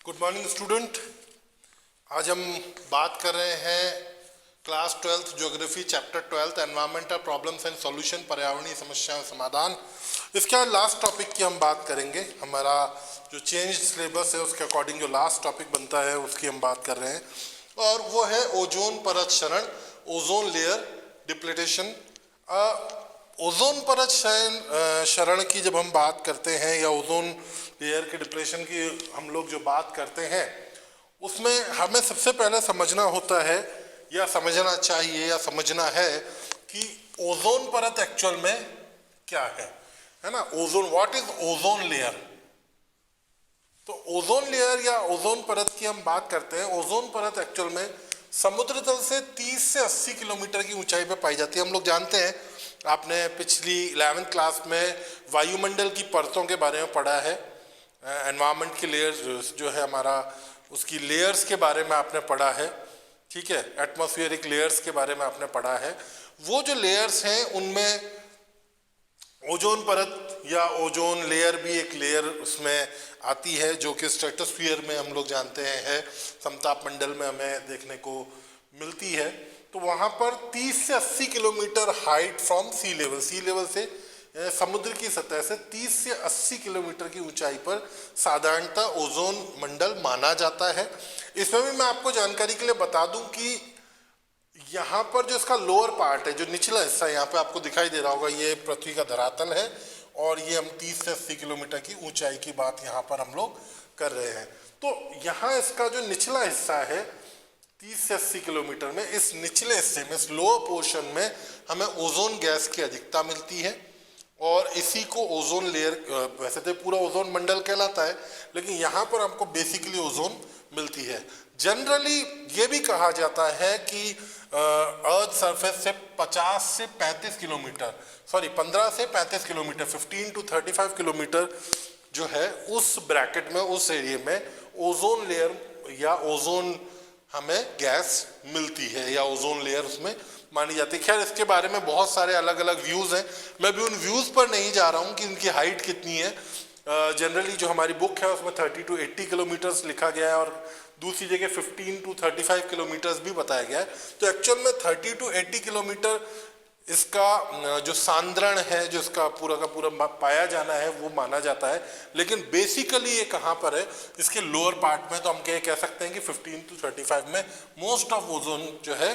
Good morning student. आज हम बात कर रहे हैं class 12th geography chapter 12 environmental problems and solution, पर्यावरणीय समस्याएं समाधान। इसका लास्ट टॉपिक की हम बात करेंगे। हमारा जो चेंज सिलेबस है उसके अकॉर्डिंग जो लास्ट टॉपिक बनता है उसकी हम बात कर रहे हैं, और वो है ओजोन परत क्षरण, ओजोन लेयर डिप्लीटेशन। ओजोन परत क्षरण की जब हम बात करते हैं या ओजोन लेयर के डिप्लेशन की हम लोग जो बात करते हैं, उसमें हमें सबसे पहले समझना होता है या समझना चाहिए या समझना है कि ओजोन परत एक्चुअल में क्या है ना। Ozone, what is ozone layer. तो ओजोन लेयर या ओजोन परत की हम बात करते हैं। ओजोन परत एक्चुअल में समुद्र तल से 30 से 80 किलोमीटर की ऊंचाई पर पाई जाती है। हम लोग जानते हैं, आपने पिछली 11th क्लास में वायुमंडल की परतों के बारे में पढ़ा है। एनवायरमेंट की लेयर्स जो है हमारा, उसकी लेयर्स के बारे में आपने पढ़ा है, ठीक है। एटमॉस्फेरिक लेयर्स के बारे में आपने पढ़ा है। वो जो लेयर्स हैं उनमें ओजोन परत या ओजोन लेयर भी एक लेयर उसमें आती है, जो कि स्ट्रेटोस्फीयर में हम लोग जानते हैं है, समताप मंडल में हमें देखने को मिलती है। तो वहाँ पर 30 से 80 kilometre height from sea level से समुद्र की सतह से 30 से 80 किलोमीटर की ऊंचाई पर साधारणतः ओजोन मंडल माना जाता है। इसमें भी मैं आपको जानकारी के लिए बता दूं कि यहाँ पर जो इसका लोअर पार्ट है, जो निचला हिस्सा यहाँ पे आपको दिखाई दे रहा होगा, ये पृथ्वी का धरातल है, और ये हम 30 से 80 किलोमीटर की ऊंचाई की बात यहाँ पर हम लोग कर रहे हैं। तो यहाँ इसका जो निचला हिस्सा है 30 से 80 किलोमीटर में, इस निचले हिस्से में, इस लोअर पोर्शन में हमें ओजोन गैस की अधिकता मिलती है, और इसी को ओजोन लेयर, वैसे तो पूरा ओजोन मंडल कहलाता है, लेकिन यहाँ पर हमको बेसिकली ओजोन मिलती है। जनरली ये भी कहा जाता है कि अर्थ सरफेस से 15 से 35 किलोमीटर 15 to 35 किलोमीटर जो है उस ब्रैकेट में, उस एरिया में ओजोन लेयर या ओजोन हमें गैस मिलती है, या ओजोन लेयर उसमें मानी जाती है। खैर, इसके बारे में बहुत सारे अलग अलग व्यूज़ हैं, मैं भी उन व्यूज़ पर नहीं जा रहा हूँ कि उनकी हाइट कितनी है। जनरली जो हमारी बुक है उसमें 30 to 80 किलोमीटर्स लिखा गया है, और दूसरी जगह 15 to 35 किलोमीटर्स भी बताया गया है। तो एक्चुअल में 30 to 80 किलोमीटर इसका जो सांद्रण है, जो इसका पूरा का पूरा पाया जाना है, वो माना जाता है। लेकिन बेसिकली ये कहाँ पर है, इसके लोअर पार्ट में। तो हम कह सकते हैं कि 15 to 35 में मोस्ट ऑफ ओजोन जो है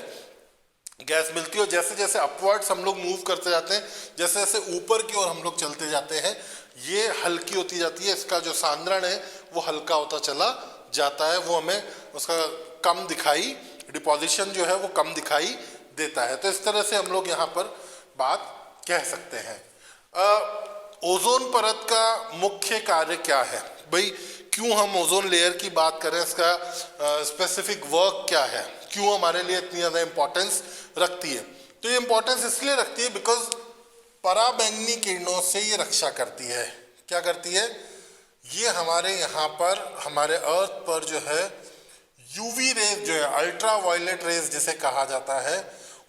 गैस मिलती है। और जैसे जैसे अपवर्ड्स हम लोग मूव करते जाते हैं, जैसे जैसे ऊपर की ओर हम लोग चलते जाते हैं, ये हल्की होती जाती है, इसका जो सांद्रण है वो हल्का होता चला जाता है, वो हमें उसका कम दिखाई, डिपोजिशन जो है वो कम दिखाई देता है। तो इस तरह से हम लोग यहाँ पर बात कह सकते हैं। ओजोन परत का मुख्य कार्य क्या है भाई, क्यों हम ओजोन लेयर की बात करें, इसका स्पेसिफिक वर्क क्या है, क्यों हमारे लिए इतनी ज़्यादा इंपॉर्टेंस रखती है। तो ये इंपॉर्टेंस इसलिए रखती है बिकॉज पराबैंगनी किरणों से ये रक्षा करती है। क्या करती है, ये हमारे यहाँ पर, हमारे अर्थ पर जो है यूवी रेज जो है, अल्ट्रा वायलेट रेज जिसे कहा जाता है,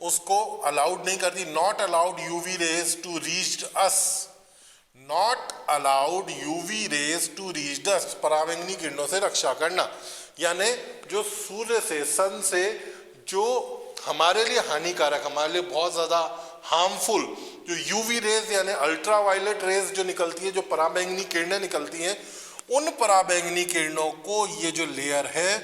उसको अलाउड नहीं करती। Not allowed UV rays to reach us, not allowed UV rays to reach us, पराबैंगनी किरणों से रक्षा करना। यानी जो सूर्य से, सन से जो हमारे लिए हानिकारक, हमारे लिए बहुत ज़्यादा हार्मफुल जो यूवी रेज यानी अल्ट्रा वायलेट रेज जो निकलती है, जो पराबैंगनी किरणें निकलती हैं, उन पराबैंगनी किरणों को ये जो लेयर है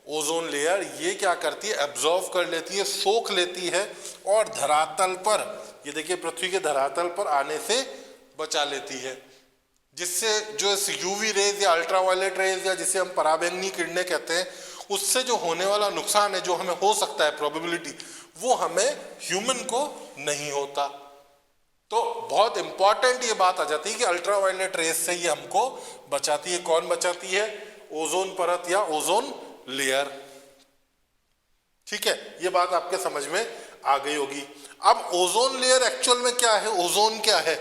ओजोन लेयर, ये क्या करती है, एब्जॉर्व कर लेती है, सोख लेती है, और धरातल पर, ये देखिए पृथ्वी के धरातल पर आने से बचा लेती है, जिससे जो इस यूवी रेज या अल्ट्रा वायलेट रेज या जिसे हम पराबैंगनी किरणें कहते हैं, उससे जो होने वाला नुकसान है, जो हमें हो सकता है प्रोबेबिलिटी, वो हमें ह्यूमन को नहीं होता। तो बहुत इंपॉर्टेंट ये बात आ जाती है कि अल्ट्रा वायलेट रेज से ये हमको बचाती है। कौन बचाती है, ओजोन परत या ओजोन लेयर। ठीक है, ये बात आपके समझ में आ गई होगी। अब ओजोन लेयर एक्चुअल में क्या है, ओजोन क्या है,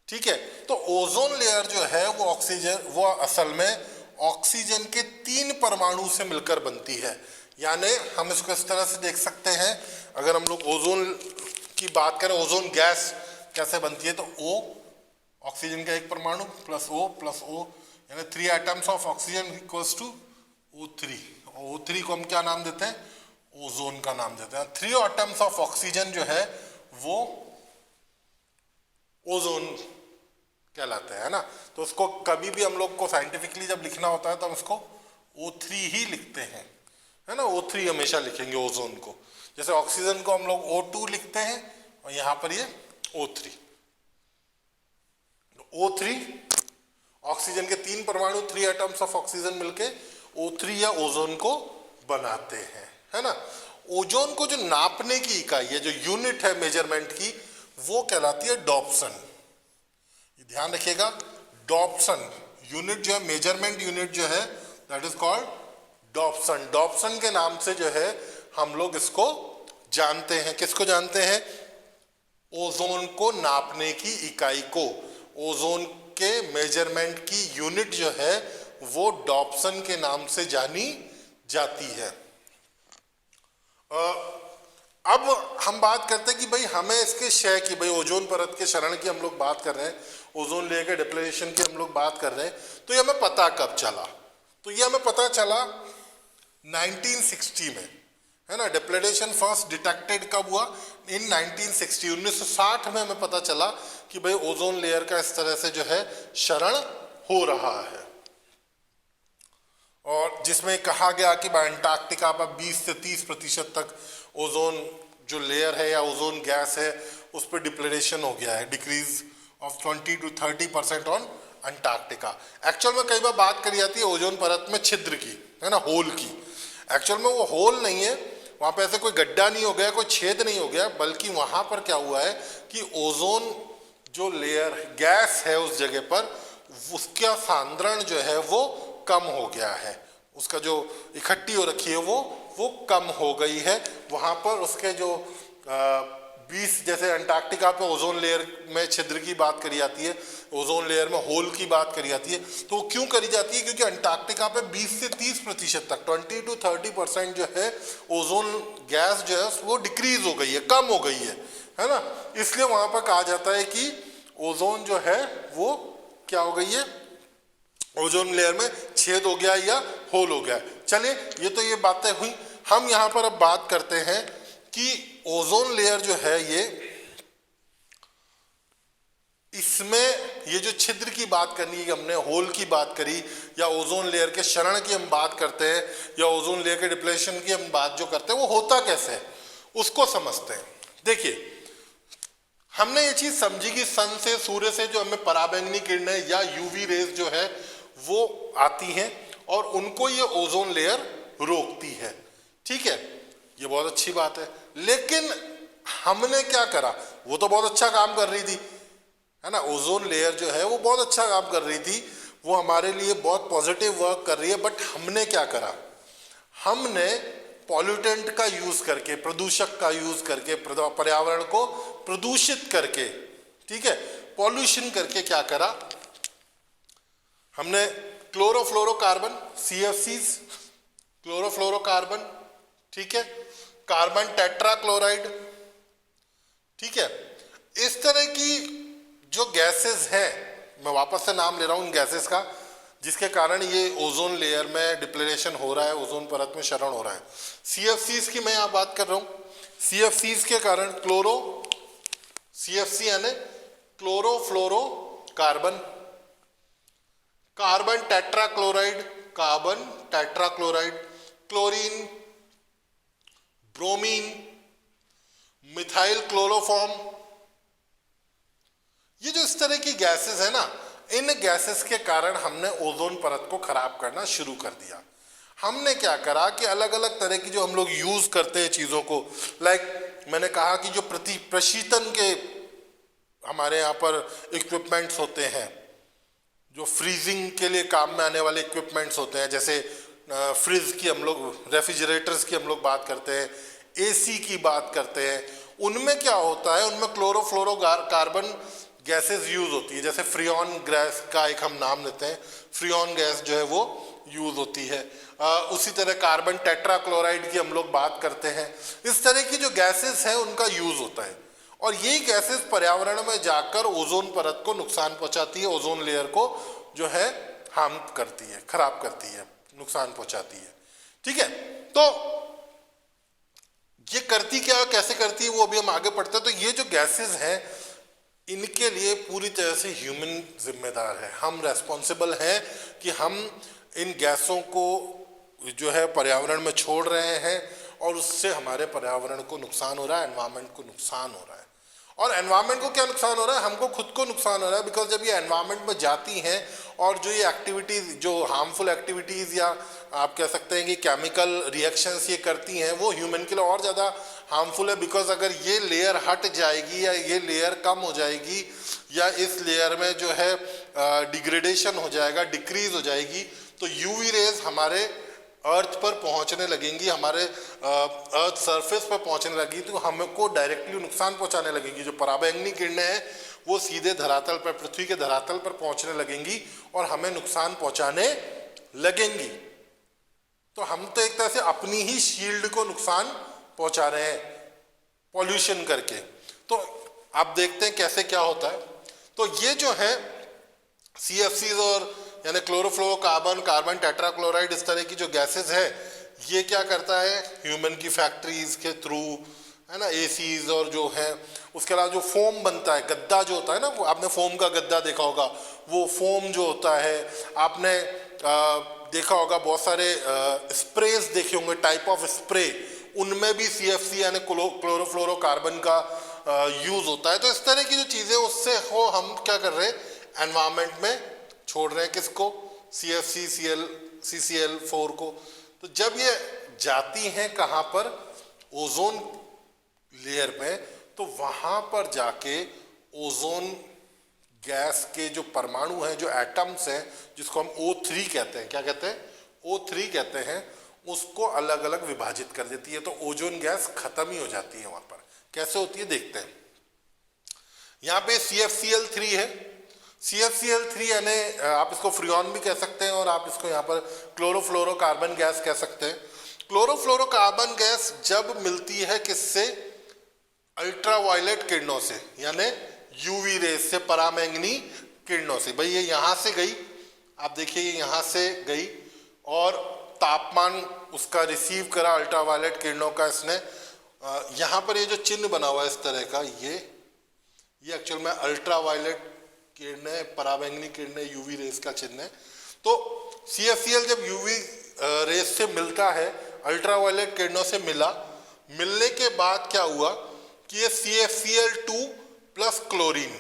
ठीक है। तो ओजोन लेयर जो है वो ऑक्सीजन, वो असल में ऑक्सीजन के 3 परमाणु से मिलकर बनती है। यानी हम इसको इस तरह से देख सकते हैं, अगर हम लोग ओजोन की बात करें, ओजोन गैस कैसे बनती है, तो O ऑक्सीजन का एक परमाणु प्लस O यानी 3 atoms of oxygen equals to O3। और O3 को हम क्या नाम देते हैं, ओजोन का नाम देते हैं। 3 एटम्स ऑफ ऑक्सीजन जो है वो ओजोन कहलाते हैं, है ना। तो उसको कभी भी हम लोग को साइंटिफिकली जब लिखना होता है तो हम उसको O3 ही लिखते हैं, है ना। O3 हमेशा लिखेंगे ओजोन को, जैसे ऑक्सीजन को हम लोग O2 लिखते हैं और यहाँ पर ये O3। O3 ऑक्सीजन के 3 परमाणु, 3 एटम्स ऑफ ऑक्सीजन मिलके O3 या ओजोन को बनाते हैं, है ना। ओजोन को जो नापने की इकाई है, जो यूनिट है मेजरमेंट की, वो कहलाती है डॉप्सन। ध्यान रखिएगा, डॉप्सन यूनिट जो है, मेजरमेंट यूनिट जो है, that is called Dobson. Dobson के नाम से जो है हम लोग इसको जानते हैं। किसको जानते हैं, ओजोन को नापने की इकाई को। ओजोन के मेजरमेंट की यूनिट जो है वो डॉप्सन के नाम से जानी जाती है। अब हम बात करते हैं कि भाई हमें इसके क्षय की, भाई ओजोन परत के क्षरण की हम लोग बात कर रहे हैं, ओजोन लेयर के डिप्लेशन की हम लोग बात कर रहे हैं, तो ये हमें पता कब चला, तो ये हमें पता चला 1960 में, है ना। डिप्लेशन फर्स्ट डिटेक्टेड कब हुआ, इन 1960, 1960 में हमें पता चला कि भाई ओजोन लेयर का इस तरह से जो है क्षरण हो रहा है। और जिसमें कहा गया कि अंटार्कटिका पर 20 से 30% तक ओजोन जो लेयर है या ओजोन गैस है उस पर डिप्लेशन हो गया है, decrease of 20 to 30% on Antarctica. Actual में कई बार बात करी जाती है ओजोन परत में छिद्र की, है ना, होल की। एक्चुअल में वो होल नहीं है, वहां पे ऐसे कोई गड्ढा नहीं हो गया, कोई छेद नहीं हो गया, बल्कि वहां पर क्या हुआ है कि ओजोन जो लेयर गैस है उस जगह पर, उसका सांद्रण जो है वो कम हो गया है, उसका जो इकट्ठी हो रखी है वो कम हो गई है वहां पर। उसके जो 20, जैसे अंटार्कटिका पे ओजोन लेयर में छिद्र की बात करी जाती है, ओजोन लेयर में होल की बात करी जाती है, तो क्यों करी जाती है, क्योंकि अंटार्कटिका पे 20 से 30% तक, 20 to 30% जो है ओजोन गैस जो है वो डिक्रीज हो गई है, कम हो गई है ना। इसलिए वहां पर कहा जाता है कि ओजोन जो है वो क्या हो गई है, ओजोन लेयर में छेद हो गया या होल हो गया। चलिए, ये बातें हुई। हम यहां पर अब बात करते हैं कि ओजोन लेयर जो है इसमें ये जो छिद्र की बात करनी है हमने, होल की बात करी, या ओजोन लेयर के क्षरण की हम बात करते हैं, या ओजोन लेयर के डिप्लेशन की हम बात जो करते हैं, वो होता कैसे है उसको समझते हैं। देखिए, हमने ये चीज समझी कि सन से, सूर्य से जो हमें पराबैंगनी किरणें या यूवी रेज जो है वो आती हैं और उनको ये ओजोन लेयर रोकती है, ठीक है, ये बहुत अच्छी बात है। लेकिन हमने क्या करा, वो तो बहुत अच्छा काम कर रही थी, है ना, ओजोन लेयर जो है वो बहुत अच्छा काम कर रही थी, वो हमारे लिए बहुत पॉजिटिव वर्क कर रही है। बट हमने क्या करा, हमने पॉल्यूटेंट का यूज करके, प्रदूषक का यूज करके, पर्यावरण को प्रदूषित करके, ठीक है, पॉल्यूशन करके क्या करा, हमने क्लोरोफ्लोरोकार्बन, CFCs, क्लोरोफ्लोरोकार्बन, ठीक है, कार्बन टेट्राक्लोराइड, ठीक है, इस तरह की जो गैसेस हैं, मैं वापस से नाम ले रहा हूं इन गैसेस का, जिसके कारण ये ओजोन लेयर में डिप्लेशन हो रहा है, ओजोन परत में क्षरण हो रहा है। CFCs की मैं यहां बात कर रहा हूं। CFCs के कारण CFC यानी chlorofluorocarbon, carbon tetrachloride, chlorine, bromine, methyl chloroform, ये जो इस तरह की गैसेस है ना, इन गैसेस के कारण हमने ओजोन परत को खराब करना शुरू कर दिया। हमने क्या करा कि अलग अलग तरह की जो हम लोग यूज करते हैं चीजों को, लाइक मैंने कहा कि जो प्रशीतन के हमारे यहाँ पर इक्विपमेंट्स होते हैं, जो फ्रीजिंग के लिए काम में आने वाले इक्विपमेंट्स होते हैं, जैसे फ्रिज की हम लोग, रेफ्रिजरेटर्स की हम लोग बात करते हैं, AC की बात करते हैं, उनमें क्या होता है, उनमें क्लोरोफ्लोरोकार्बन गैसेस यूज होती है। जैसे फ्रियॉन गैस का एक हम नाम लेते हैं, फ्रियॉन गैस जो है वो यूज होती है। उसी तरह कार्बन टेट्राक्लोराइड की हम लोग बात करते हैं। इस तरह की जो गैसेस है उनका यूज होता है, और यही गैसेस पर्यावरण में जाकर ओजोन परत को नुकसान पहुंचाती है, ओजोन लेयर को जो है हार्म करती है, खराब करती है, नुकसान पहुंचाती है। ठीक है, तो ये करती क्या, कैसे करती है, वो अभी हम आगे पढ़ते हैं। तो ये जो गैसेस हैं इनके लिए पूरी तरह से ह्यूमन जिम्मेदार है, हम रेस्पॉन्सिबल हैं कि हम इन गैसों को जो है पर्यावरण में छोड़ रहे हैं और उससे हमारे पर्यावरण को नुकसान हो रहा है, एनवायरनमेंट को नुकसान हो रहा है। और एनवायरनमेंट को क्या नुकसान हो रहा है, हमको खुद को नुकसान हो रहा है, बिकॉज जब ये एनवायरनमेंट में जाती हैं और जो ये एक्टिविटीज़, जो हार्मफुल एक्टिविटीज़ या आप कह सकते हैं कि केमिकल रिएक्शंस ये करती हैं, वो ह्यूमन के लिए और ज़्यादा हार्मफुल है। बिकॉज अगर ये लेयर हट जाएगी या ये लेयर कम हो जाएगी या इस लेयर में जो है डिग्रेडेशन हो जाएगा, डिक्रीज हो जाएगी, तो यूवी रेज हमारे अर्थ पर पहुंचने लगेंगी, हमारे अर्थ सरफेस पर पहुंचने लगेगी, तो हमको डायरेक्टली नुकसान पहुंचाने लगेंगी। जो पराबैंगनी किरणें हैं वो सीधे धरातल पर, पृथ्वी के धरातल पर पहुंचने लगेंगी और हमें नुकसान पहुंचाने लगेंगी। तो हम तो एक तरह से अपनी ही शील्ड को नुकसान पहुंचा रहे हैं पॉल्यूशन करके। तो आप देखते हैं कैसे क्या होता है। तो ये जो है CFCs और यानी क्लोरोफ्लोरोकार्बन, कार्बन टेट्राक्लोराइड, इस तरह की जो गैसेस है, ये क्या करता है ह्यूमन की फैक्ट्रीज के थ्रू, है ना, ACs और जो है उसके अलावा जो फोम बनता है, गद्दा जो होता है ना, वो आपने फोम का गद्दा देखा होगा, वो फोम जो होता है आपने देखा होगा, बहुत सारे स्प्रेज देखे होंगे, टाइप ऑफ स्प्रे, उनमें भी CFC यानी क्लोरोफ्लोरोकार्बन का यूज होता है। तो इस तरह की जो चीज़ें उससे हो हम क्या कर रहे हैं, एनवायरमेंट में छोड़ रहे हैं किसको, CFC CCl4 को। तो जब ये जाती हैं कहाँ पर, ओजोन लेयर में, तो वहाँ पर जाके ओजोन गैस के जो परमाणु हैं, जो एटम्स हैं, जिसको हम O3 कहते हैं, क्या कहते हैं, O3 कहते हैं, उसको अलग अलग विभाजित कर देती है। तो ओजोन गैस खत्म ही हो जाती है वहाँ पर। कैसे होती है देखते हैं। यहाँ पे CFCl3 है। CFCl3 यानी आप इसको फ्रियॉन भी कह सकते हैं और आप इसको यहाँ पर क्लोरोफ्लोरोकार्बन गैस कह सकते हैं। क्लोरोफ्लोरोकार्बन गैस जब मिलती है किससे, अल्ट्रावायलेट किरणों से, यानी यूवी रेज से, पराबैंगनी किरणों से। भाई ये यहाँ से गई, आप देखिए ये यहाँ से गई और तापमान उसका रिसीव करा अल्ट्रावायलेट किरणों का इसने। यहाँ पर ये जो चिन्ह बना हुआ है इस तरह का, ये एक्चुअल में अल्ट्रावायलेट किरणें, पराबैंगनी किरणें, यूवी रेस का चिन्ह है। तो CFCl जब यूवी रेस से मिलता है, अल्ट्रावायलेट किरणों से मिला, मिलने के बाद क्या हुआ कि ये CFCl2 प्लस क्लोरीन,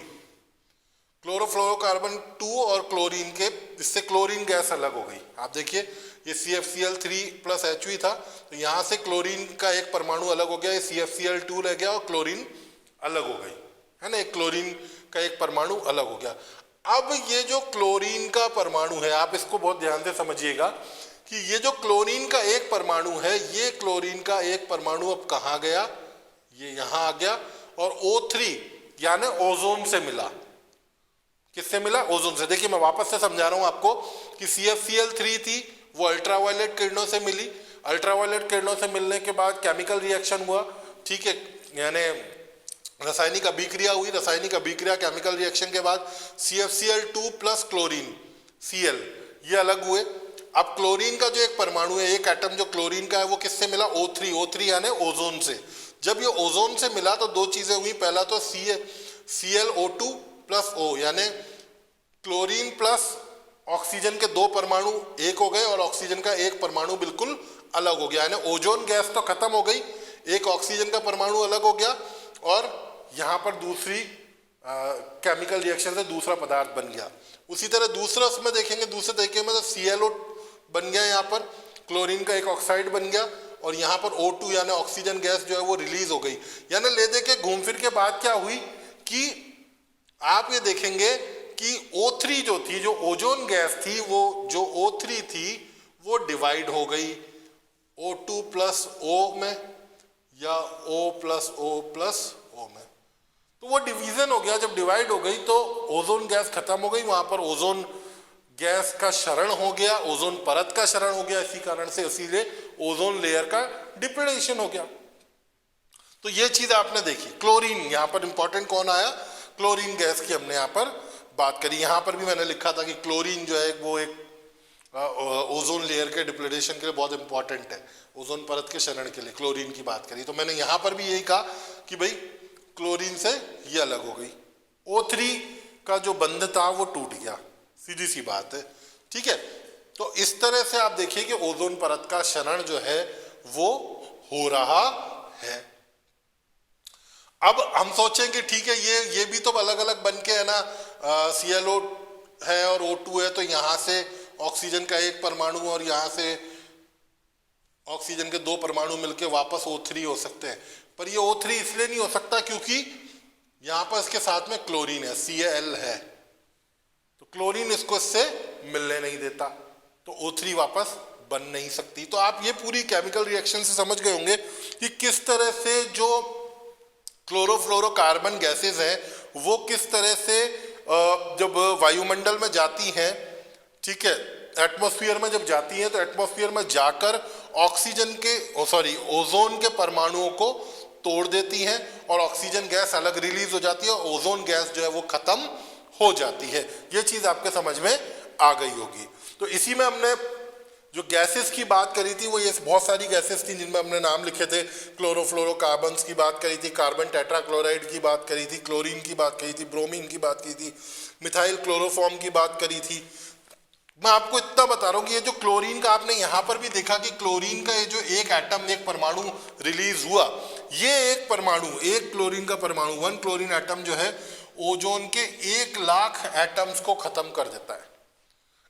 क्लोरोफ्लोरोकार्बन 2 और क्लोरीन के, इससे क्लोरीन गैस अलग हो गई। आप देखिए ये CFCl3 प्लस HV था, तो यहाँ से क्लोरीन का एक परमाणु अलग हो गया, ये CFCl2 रह गया और क्लोरीन अलग हो गई, है ना, एक क्लोरीन का एक परमाणु अलग हो गया। अब ये जो क्लोरीन का परमाणु है, आप इसको बहुत ध्यान से समझिएगा कि ये जो क्लोरीन का एक परमाणु है, ये क्लोरीन का एक परमाणु अब कहाँ गया, ये यहाँ आ गया और O3 यानी ओजोन से मिला। किससे मिला, ओजोन से। देखिए मैं वापस से समझा रहा हूं आपको कि CFCl3 थी, वो अल्ट्रावायलेट किरणों से मिली, अल्ट्रावायलेट किरणों से मिलने के बाद केमिकल रिएक्शन हुआ, ठीक है, यानी रासायनिक अभिक्रिया हुई, रासायनिक अभिक्रिया केमिकल रिएक्शन के बाद CFCl2 प्लस क्लोरीन Cl ये अलग हुए। अब क्लोरीन का जो एक परमाणु है, एक एटम जो क्लोरीन का है, वो किससे मिला, O3 यानी ओजोन से। जब ये ओजोन से मिला तो दो चीजें हुई, पहला तो ClO2 प्लस O यानी क्लोरीन प्लस ऑक्सीजन के दो परमाणु एक हो गए और ऑक्सीजन का एक परमाणु बिल्कुल अलग हो गया, यानी ओजोन गैस तो खत्म हो गई, एक ऑक्सीजन का परमाणु अलग हो गया और यहाँ पर दूसरी केमिकल रिएक्शन से दूसरा पदार्थ बन गया। उसी तरह दूसरा उसमें देखेंगे, दूसरे तरीके में तो ClO बन गया, यहाँ पर क्लोरीन का एक ऑक्साइड बन गया और यहाँ पर O2 यानी ऑक्सीजन गैस जो है वो रिलीज हो गई। यानी ले दे के घूम फिर के बाद क्या हुई कि आप ये देखेंगे कि O3 जो थी, जो ओजोन गैस थी, वो जो O3 थी वो डिवाइड हो गई O2 प्लस O में या O plus O plus O में, तो वो डिवीजन हो गया। जब डिवाइड हो गई तो ओजोन गैस खत्म हो गई, वहां पर ओजोन गैस का क्षरण हो गया, ओजोन परत का क्षरण हो गया, इसी कारण से इसीलिए ओजोन लेयर का डिप्रेडेशन हो गया। तो ये चीज आपने देखी। क्लोरीन, यहाँ पर इंपॉर्टेंट कौन आया, क्लोरीन गैस की हमने यहाँ पर बात करी। यहाँ पर भी मैंने लिखा था कि क्लोरीन जो है वो एक ओजोन लेयर के डिप्लेशन के लिए बहुत इंपॉर्टेंट है, ओजोन परत के क्षरण के लिए क्लोरीन की बात करी। तो मैंने यहाँ पर भी यही कहा कि भाई क्लोरीन से ये अलग हो गई, O3 का जो बंध था वो टूट गया, सीधी सी बात है, ठीक है। तो इस तरह से आप देखिए कि ओजोन परत का क्षरण जो है वो हो रहा है। अब हम सोचें कि ठीक है, ये भी तो अलग अलग बन के है ना, ClO है और O2 है, तो यहां से ऑक्सीजन का एक परमाणु और यहां से ऑक्सीजन के 2 परमाणु मिलके वापस O3 हो सकते हैं। पर ये O3 इसलिए नहीं हो सकता क्योंकि यहां पर इसके साथ में क्लोरीन है, Cl है, तो क्लोरीन इसको इससे मिलने नहीं देता, तो O3 वापस बन नहीं सकती। तो आप ये पूरी केमिकल रिएक्शन से समझ गए होंगे कि किस तरह से जो क्लोरोफ्लोरोकार्बन गैसेस हैं वो किस तरह से जब वायुमंडल में जाती हैं, ठीक है, एटमॉस्फेयर में जब जाती हैं तो एटमॉस्फेयर में जाकर ऑक्सीजन के ओजोन के परमाणुओं को तोड़ देती हैं और ऑक्सीजन गैस अलग रिलीज हो जाती है, ओजोन गैस जो है वो खत्म हो जाती है। ये चीज आपके समझ में आ गई होगी। तो इसी में हमने जो गैसेस की बात करी थी वो ये बहुत सारी गैसेस थी जिनमें हमने नाम लिखे थे। क्लोरोफ्लोरोकार्बन्स की बात करी थी, कार्बन टेट्राक्लोराइड की बात करी थी, क्लोरीन की बात करी थी, ब्रोमीन की बात की थी, मिथाइल क्लोरोफॉर्म की बात करी थी। मैं आपको इतना बता रहा हूँ कि ये जो क्लोरीन का आपने यहाँ पर भी देखा कि क्लोरीन का ये जो एक एटम, एक परमाणु रिलीज हुआ, ये एक परमाणु, एक क्लोरीन का परमाणु, 1 क्लोरीन एटम जो है ओजोन के 1 लाख एटम्स को खत्म कर देता है।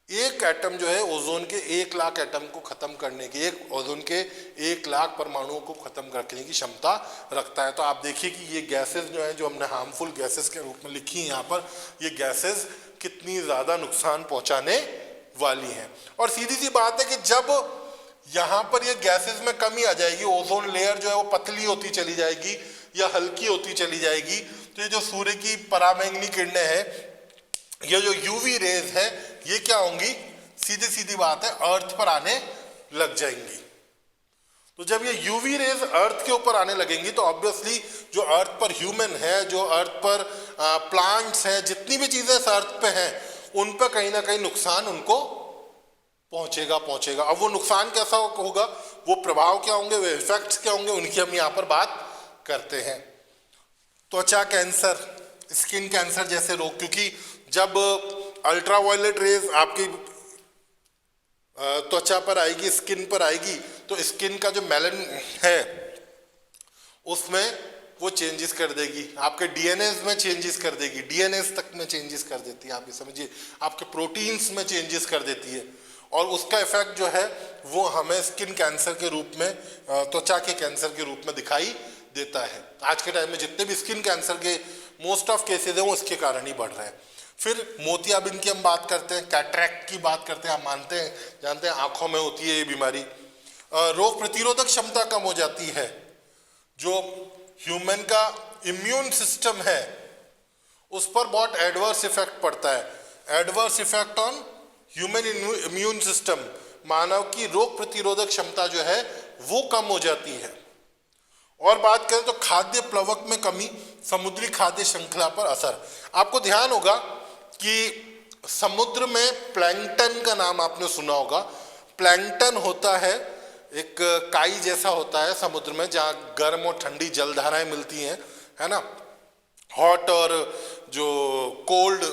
एक एटम जो है ओजोन के 1 लाख एटम को खत्म करने की, एक ओजोन के 1 लाख परमाणुओं को खत्म करने की क्षमता रखता है। तो आप देखिए कि ये गैसेस जो है, जो हमने हार्मफुल गैसेस के रूप में लिखी है यहाँ पर, ये गैसेस कितनी ज्यादा नुकसान पहुंचाने वाली हैं। और सीधी सी बात है कि जब यहाँ पर ये गैसेस में कमी आ जाएगी, ओजोन लेयर जो है वो पतली होती चली जाएगी या हल्की होती चली जाएगी, तो ये जो सूर्य की पराबैंगनी किरणें हैं, ये जो यूवी रेज है, ये क्या होंगी, सीधी सीधी बात है, अर्थ पर आने लग जाएंगी। तो जब ये यूवी रेज अर्थ के ऊपर आने लगेंगी तो ऑब्वियसली जो अर्थ पर ह्यूमन है, जो अर्थ पर प्लांट्स हैं, जितनी भी चीजें इस अर्थ पे हैं, उन पर कहीं ना कहीं नुकसान उनको पहुंचेगा। अब वो नुकसान कैसा होगा, वो प्रभाव क्या होंगे, वो इफेक्ट्स क्या होंगे, उनकी हम यहाँ पर बात करते हैं। त्वचा कैंसर, स्किन कैंसर जैसे रोग, क्योंकि जब अल्ट्रावायलेट रेज आपकी त्वचा पर आएगी, स्किन पर आएगी, तो स्किन का जो मेलन है उसमें वो चेंजेस कर देगी, आपके डीएनए में चेंजेस कर देगी, डीएनए तक में चेंजेस कर देती है, आप ये समझिए, आपके प्रोटीन्स में चेंजेस कर देती है, और उसका इफेक्ट जो है वो हमें स्किन कैंसर के रूप में, त्वचा के कैंसर के रूप में दिखाई देता है। आज के टाइम में जितने भी स्किन कैंसर के मोस्ट ऑफ केसेज हैं वो इसके कारण ही बढ़ रहे हैं। फिर मोतियाबिंद की हम बात करते हैं, कैटरेक्ट की बात करते हैं, हम मानते हैं, जानते हैं आंखों में होती है ये बीमारी। रोग प्रतिरोधक क्षमता कम हो जाती है, जो ह्यूमन का इम्यून सिस्टम है उस पर बहुत एडवर्स इफेक्ट पड़ता है। Adverse effect on human immune system, मानव की रोग प्रतिरोधक क्षमता जो है वो कम हो जाती है। और बात करें तो खाद्य प्लवक में कमी, समुद्री खाद्य श्रृंखला पर असर। आपको ध्यान होगा कि समुद्र में प्लैंकटन का नाम आपने सुना होगा। प्लैंकटन होता है एक काई जैसा होता है समुद्र में, जहाँ गर्म और ठंडी जलधाराएं मिलती हैं, है ना, हॉट और जो कोल्ड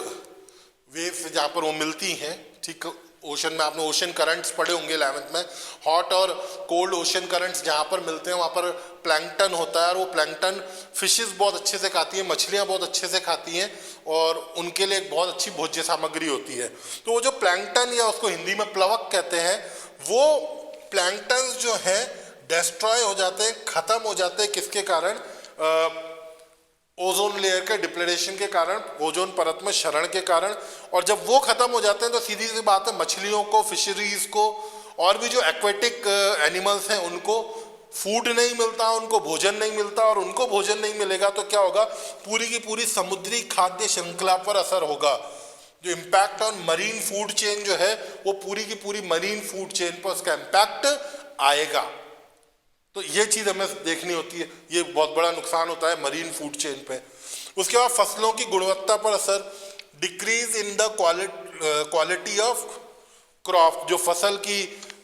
वेव्स जहाँ पर वो मिलती हैं, ठीक। ओशन में आपने ओशन करंट्स पढ़े होंगे 11th में, हॉट और कोल्ड ओशन करंट्स जहाँ पर मिलते हैं वहाँ पर प्लैंकटन होता है, और वो प्लैंकटन फिशेस बहुत अच्छे से खाती हैं, मछलियाँ बहुत अच्छे से खाती हैं, और उनके लिए एक बहुत अच्छी भोज्य सामग्री होती है। तो वो जो प्लैंकटन, या उसको हिंदी में प्लवक कहते हैं, वो प्लैंकटन जो है डिस्ट्रॉय हो जाते हैं, खत्म हो जाते हैं, किसके कारण, ओजोन लेयर के डिप्लेशन के कारण, ओजोन परत में क्षरण के कारण। और जब वो खत्म हो जाते हैं तो सीधी सी बात है, मछलियों को, फिशरीज को, और भी जो एक्वेटिक एनिमल्स हैं उनको फूड नहीं मिलता, उनको भोजन नहीं मिलता, और उनको भोजन नहीं मिलेगा तो क्या होगा, पूरी की पूरी समुद्री खाद्य श्रृंखला पर असर होगा। जो impact on marine food chain जो है वो पूरी की पूरी मरीन फूड चेन पर उसका इम्पैक्ट आएगा। तो ये चीज हमें देखनी होती है, ये बहुत बड़ा नुकसान होता है मरीन फूड चेन पे। उसके बाद फसलों की गुणवत्ता पर असर, decrease in the quality of crop, जो फसल की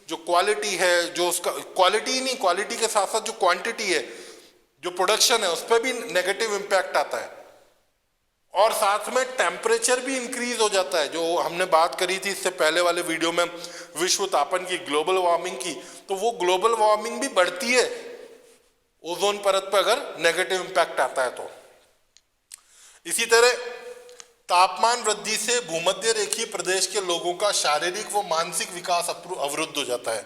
जो क्वालिटी है, जो उसका क्वालिटी नहीं, क्वालिटी के साथ साथ जो क्वांटिटी है, जो प्रोडक्शन है, उस पर भी नेगेटिव इम्पैक्ट आता है। और साथ में टेम्परेचर भी इंक्रीज हो जाता है, जो हमने बात करी थी इससे पहले वाले वीडियो में विश्व तापन की, ग्लोबल वार्मिंग की, तो वो ग्लोबल वार्मिंग भी बढ़ती है ओजोन परत पर अगर नेगेटिव इम्पैक्ट आता है तो। इसी तरह तापमान वृद्धि से भूमध्य रेखीय प्रदेश के लोगों का शारीरिक व मानसिक विकास अवरुद्ध हो जाता है।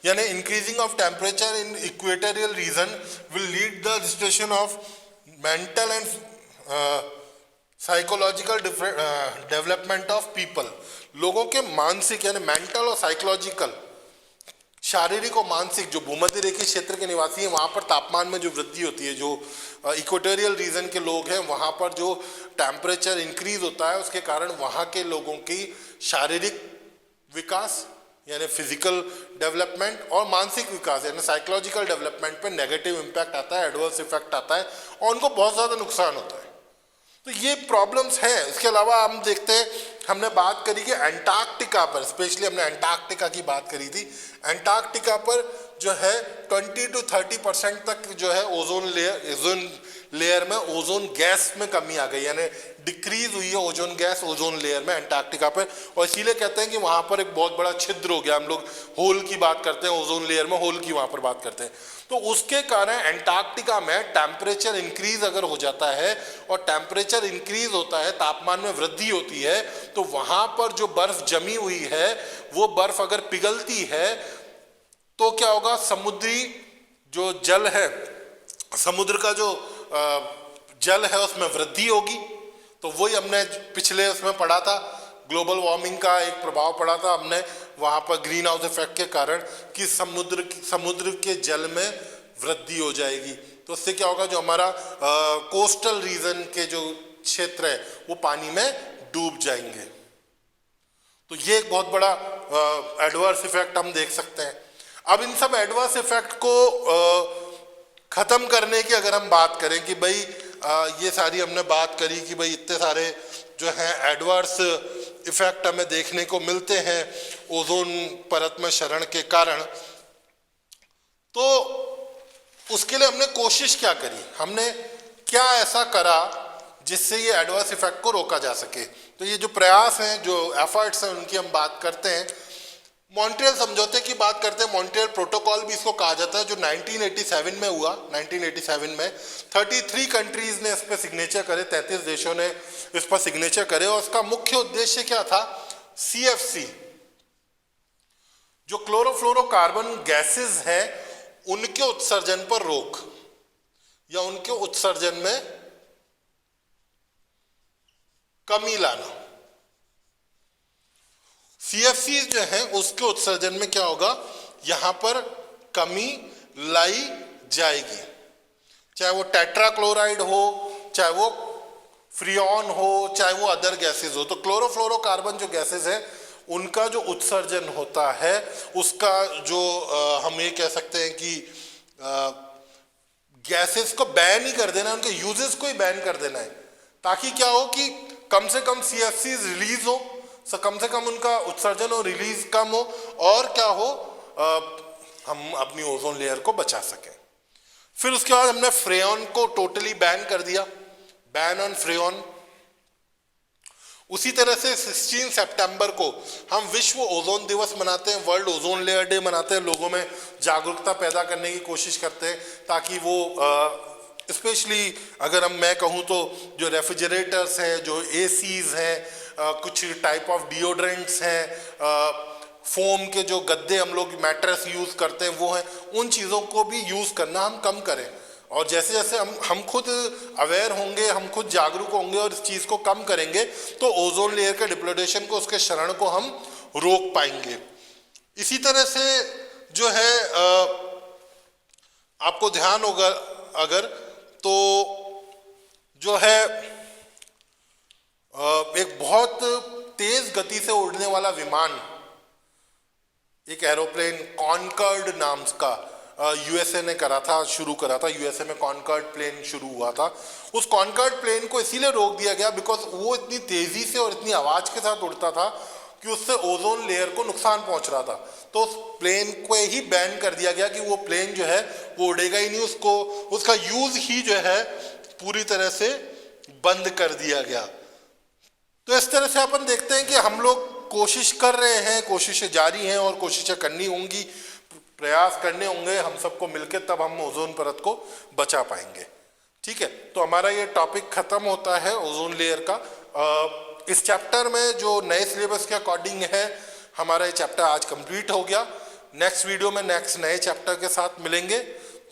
यानी increasing of temperature in equatorial region will lead the registration of mental and psychological development of people. लोगों के मानसिक यानी मेंटल और साइकोलॉजिकल, शारीरिक और मानसिक, जो भूमध्य रेखीय क्षेत्र के निवासी हैं वहाँ पर तापमान में जो वृद्धि होती है, जो इक्वेटोरियल रीजन के लोग हैं वहाँ पर जो टेम्परेचर इंक्रीज होता है, उसके कारण वहाँ के लोगों की शारीरिक विकास यानी फिजिकल डेवलपमेंट और मानसिक विकास यानी साइकोलॉजिकल डेवलपमेंट पे नेगेटिव इम्पैक्ट आता है, एडवर्स इफेक्ट आता है और उनको बहुत ज़्यादा नुकसान होता है। तो ये प्रॉब्लम्स हैं। इसके अलावा हम देखते हैं, हमने बात करी कि अंटार्कटिका पर, स्पेशली हमने अंटार्कटिका की बात करी थी। अंटार्कटिका पर जो है 20 to 30% तक जो है ओजोन लेयर में ओजोन गैस में कमी आ गई, यानी डिक्रीज हुई है ओजोन गैस ओजोन लेयर में अंटार्कटिका पर। और इसीलिए कहते हैं कि वहाँ पर एक बहुत बड़ा छिद्र हो गया। हम लोग होल की बात करते हैं, ओजोन लेयर में होल की वहाँ पर बात करते हैं। तो उसके कारण अंटार्कटिका में टेम्परेचर इंक्रीज अगर हो जाता है और टेम्परेचर इंक्रीज होता है, तापमान में वृद्धि होती है, तो वहाँ पर जो बर्फ जमी हुई है वो बर्फ अगर पिघलती है तो क्या होगा, समुद्री जो जल है, समुद्र का जो जल है उसमें वृद्धि होगी। तो वही हमने पिछले उसमें पढ़ा था, ग्लोबल वार्मिंग का एक प्रभाव पड़ा था हमने वहाँ पर ग्रीन हाउस इफेक्ट के कारण कि समुद्र के जल में वृद्धि हो जाएगी। तो उससे क्या होगा, जो हमारा कोस्टल रीजन के जो क्षेत्र है वो पानी में डूब जाएंगे। तो ये एक बहुत बड़ा एडवर्स इफेक्ट हम देख सकते हैं। अब इन सब एडवर्स इफेक्ट को ख़त्म करने की अगर हम बात करें कि भाई ये सारी हमने बात करी कि भाई इतने सारे जो हैं एडवर्स इफेक्ट हमें देखने को मिलते हैं ओजोन परत में क्षरण के कारण, तो उसके लिए हमने कोशिश क्या करी, हमने क्या ऐसा करा जिससे ये एडवर्स इफेक्ट को रोका जा सके। तो ये जो प्रयास हैं, जो एफर्ट्स हैं, उनकी हम बात करते हैं। मॉन्ट्रियल समझौते की बात करते हैं, मॉन्ट्रियल प्रोटोकॉल भी इसको कहा जाता है, जो 1987 में हुआ। 1987 में 33 कंट्रीज ने इस पर सिग्नेचर करे, 33 देशों ने इस पर सिग्नेचर करे। और इसका मुख्य उद्देश्य क्या था, CFC जो क्लोरोफ्लोरोकार्बन गैसेस हैं उनके उत्सर्जन पर रोक या उनके उत्सर्जन में कमी लाना। CFC जो है उसके उत्सर्जन में क्या होगा, यहां पर कमी लाई जाएगी, चाहे वो टेट्राक्लोराइड हो, चाहे वो फ्रियॉन हो, चाहे वो अदर गैसेस हो। तो क्लोरोफ्लोरोकार्बन जो गैसेस है उनका जो उत्सर्जन होता है उसका जो हम ये कह सकते हैं कि गैसेस को बैन ही कर देना, उनके यूजेस को ही बैन कर देना है, ताकि क्या हो कि कम से कम CFC रिलीज हो, सो कम से कम उनका उत्सर्जन और रिलीज कम हो, और क्या हो हम अपनी ओजोन लेयर को बचा सकें। फिर उसके बाद हमने फ्रेयॉन को टोटली बैन कर दिया, बैन ऑन फ्रेयॉन। उसी तरह से 16 सितंबर को हम विश्व ओजोन दिवस मनाते हैं, वर्ल्ड ओजोन लेयर डे मनाते हैं, लोगों में जागरूकता पैदा करने की कोशिश करते हैं ताकि वो स्पेशली अगर मैं कहूँ तो जो रेफ्रिजरेटर्स हैं, जो ACs हैं, कुछ टाइप ऑफ डिओड्रेंट्स हैं, फोम के जो गद्दे हम लोग मैट्रेस यूज़ करते हैं वो हैं, उन चीज़ों को भी यूज़ करना हम कम करें। और जैसे जैसे हम खुद अवेयर होंगे, हम खुद जागरूक होंगे और इस चीज़ को कम करेंगे तो ओजोन लेयर के डिप्लोडेशन को, उसके क्षरण को हम रोक पाएंगे। इसी तरह से जो है आपको ध्यान होगा अगर तो जो है एक बहुत तेज गति से उड़ने वाला विमान, एक एरोप्लेन कॉनकॉर्ड नाम का यूएसए ने करा था, शुरू करा था। यूएसए में कॉनकॉर्ड प्लेन शुरू हुआ था। उस कॉनकॉर्ड प्लेन को इसीलिए रोक दिया गया बिकॉज वो इतनी तेजी से और इतनी आवाज के साथ उड़ता था कि उससे ओजोन लेयर को नुकसान पहुंच रहा था। तो उस प्लेन को ही बैन कर दिया गया कि वो प्लेन जो है वो उड़ेगा ही नहीं, उसको उसका यूज ही जो है पूरी तरह से बंद कर दिया गया। तो इस तरह से अपन देखते हैं कि हम लोग कोशिश कर रहे हैं, कोशिशें जारी हैं और कोशिशें करनी होंगी, प्रयास करने होंगे हम सबको मिलकर, तब हम ओजोन परत को बचा पाएंगे। ठीक है, तो हमारा ये टॉपिक खत्म होता है ओजोन लेयर का। इस चैप्टर में जो नए सिलेबस के अकॉर्डिंग है हमारा ये चैप्टर आज कंप्लीट हो गया। नेक्स्ट वीडियो में नेक्स्ट नए चैप्टर के साथ मिलेंगे।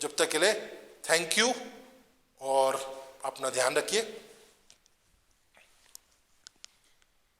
जब तक के लिए थैंक यू और अपना ध्यान रखिए।